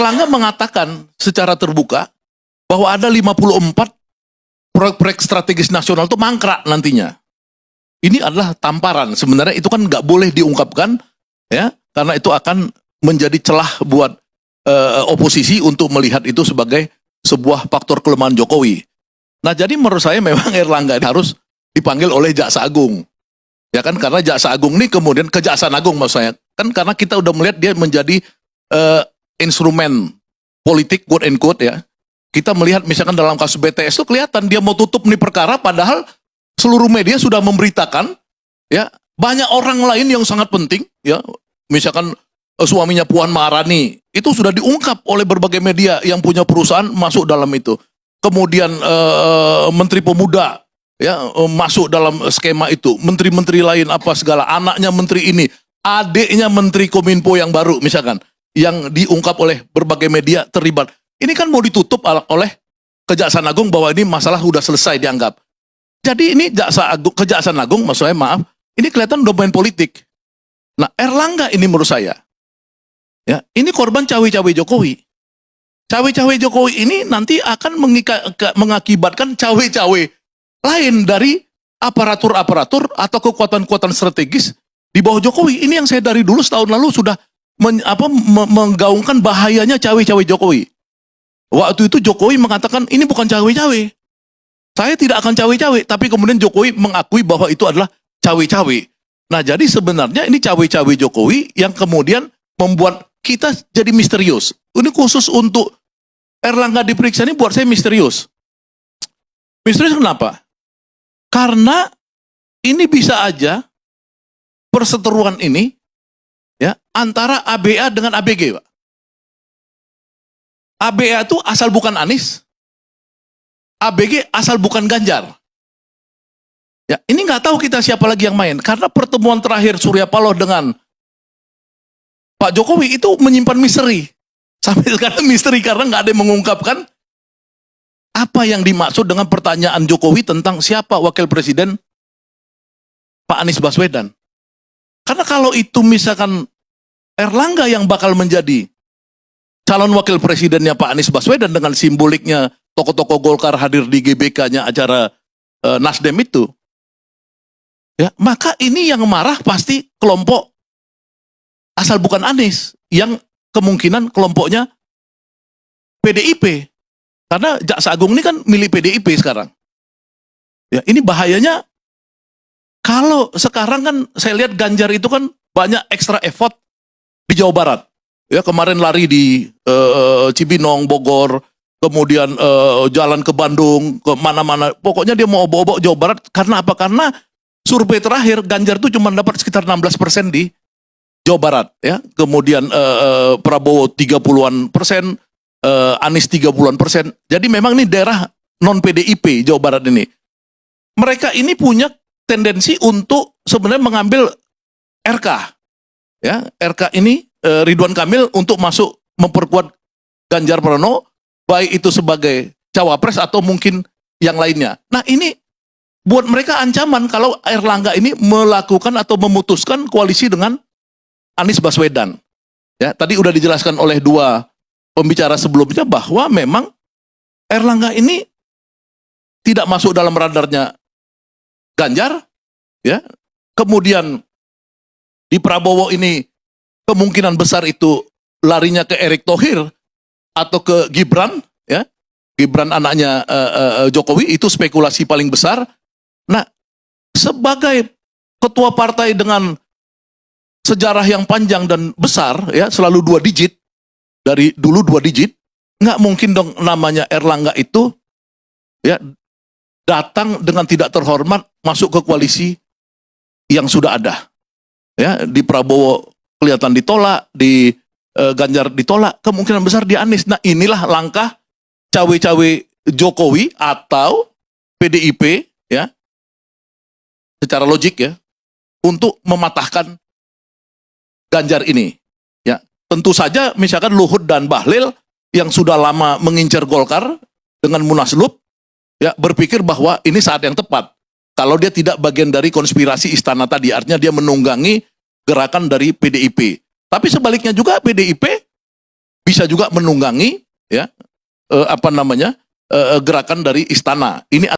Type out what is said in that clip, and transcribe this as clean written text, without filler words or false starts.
Erlangga mengatakan secara terbuka bahwa ada 54 proyek-proyek strategis nasional itu mangkrak nantinya. Ini adalah tamparan. Sebenarnya itu kan nggak boleh diungkapkan, ya, karena itu akan menjadi celah buat oposisi untuk melihat itu sebagai sebuah faktor kelemahan Jokowi. Nah, jadi menurut saya memang Erlangga harus dipanggil oleh Jaksa Agung. Ya kan, karena Jaksa Agung ini kemudian Kejaksaan Agung maksud saya. Kan karena kita udah melihat dia menjadi instrumen politik quote and quote ya. Kita melihat misalkan dalam kasus BTS itu kelihatan dia mau tutup nih perkara padahal seluruh media sudah memberitakan ya, banyak orang lain yang sangat penting ya. Misalkan suaminya Puan Maharani itu sudah diungkap oleh berbagai media yang punya perusahaan masuk dalam itu. Kemudian Menteri Pemuda ya masuk dalam skema itu. Menteri-menteri lain apa segala, anaknya menteri ini, adiknya Menteri Kominfo yang baru misalkan, yang diungkap oleh berbagai media terlibat. Ini kan mau ditutup oleh Kejaksaan Agung bahwa ini masalah sudah selesai dianggap. Jadi ini Kejaksaan Agung, maksud saya maaf, ini kelihatan udah main politik. Nah, Erlangga ini menurut saya, ya, ini korban cawe-cawe Jokowi. Cawe-cawe Jokowi ini nanti akan mengakibatkan cawe-cawe lain dari aparatur-aparatur atau kekuatan-kekuatan strategis di bawah Jokowi. Ini yang saya dari dulu setahun lalu sudah menggaungkan bahayanya cawe-cawe Jokowi. Waktu itu Jokowi mengatakan ini bukan cawe-cawe. Saya tidak akan cawe-cawe, tapi kemudian Jokowi mengakui bahwa itu adalah cawe-cawe. Nah, jadi sebenarnya ini cawe-cawe Jokowi yang kemudian membuat kita jadi misterius. Ini khusus untuk Erlangga diperiksa ini buat saya misterius. Misterius kenapa? Karena ini bisa aja perseteruan ini ya antara ABA dengan ABG, Pak. ABA itu asal bukan Anies, ABG asal bukan Ganjar. Ya, ini nggak tahu kita siapa lagi yang main. Karena pertemuan terakhir Surya Paloh dengan Pak Jokowi itu menyimpan misteri. Sampai sekarang misteri karena nggak ada yang mengungkapkan apa yang dimaksud dengan pertanyaan Jokowi tentang siapa wakil presiden Pak Anies Baswedan. Karena kalau itu misalkan Erlangga yang bakal menjadi calon wakil presidennya Pak Anies Baswedan dengan simboliknya tokoh-tokoh Golkar hadir di GBK-nya acara Nasdem itu, ya, maka ini yang marah pasti kelompok asal bukan Anies, yang kemungkinan kelompoknya PDIP. Karena Jaksa Agung ini kan milik PDIP sekarang. Ya, ini bahayanya kalau sekarang kan saya lihat Ganjar itu kan banyak extra effort di Jawa Barat. Ya, kemarin lari di Cibinong, Bogor, kemudian jalan ke Bandung, ke mana-mana. Pokoknya dia mau obok-obok Jawa Barat. Karena apa? Karena survei terakhir Ganjar itu cuma dapat sekitar 16% di Jawa Barat, ya. Kemudian Prabowo 30-an persen, Anies 30-an persen. Jadi memang ini daerah non PDIP Jawa Barat ini. Mereka ini punya tendensi untuk sebenarnya mengambil RK, ya. RK ini Ridwan Kamil untuk masuk memperkuat Ganjar Pranowo, baik itu sebagai cawapres atau mungkin yang lainnya. Nah, ini buat mereka ancaman kalau Erlangga ini melakukan atau memutuskan koalisi dengan Anies Baswedan. Ya, tadi udah dijelaskan oleh dua pembicara sebelumnya bahwa memang Erlangga ini tidak masuk dalam radarnya Ganjar, ya. Kemudian di Prabowo ini kemungkinan besar itu larinya ke Erick Thohir atau ke Gibran, ya. Gibran anaknya Jokowi, itu spekulasi paling besar. Nah, sebagai ketua partai dengan sejarah yang panjang dan besar, ya, selalu 2 digit, dari dulu 2 digit, nggak mungkin dong namanya Erlangga itu ya datang dengan tidak terhormat masuk ke koalisi yang sudah ada. Ya, di Prabowo kelihatan ditolak, di Ganjar ditolak, kemungkinan besar di Anies. Nah, inilah langkah cawe-cawe Jokowi atau PDIP, ya, secara logik ya, untuk mematahkan Ganjar ini. Ya, tentu saja misalkan Luhut dan Bahlil yang sudah lama mengincar Golkar dengan Munaslup, ya, berpikir bahwa ini saat yang tepat. Kalau dia tidak bagian dari konspirasi istana tadi, artinya dia menunggangi gerakan dari PDIP. Tapi sebaliknya juga PDIP bisa juga menunggangi ya gerakan dari istana. Ini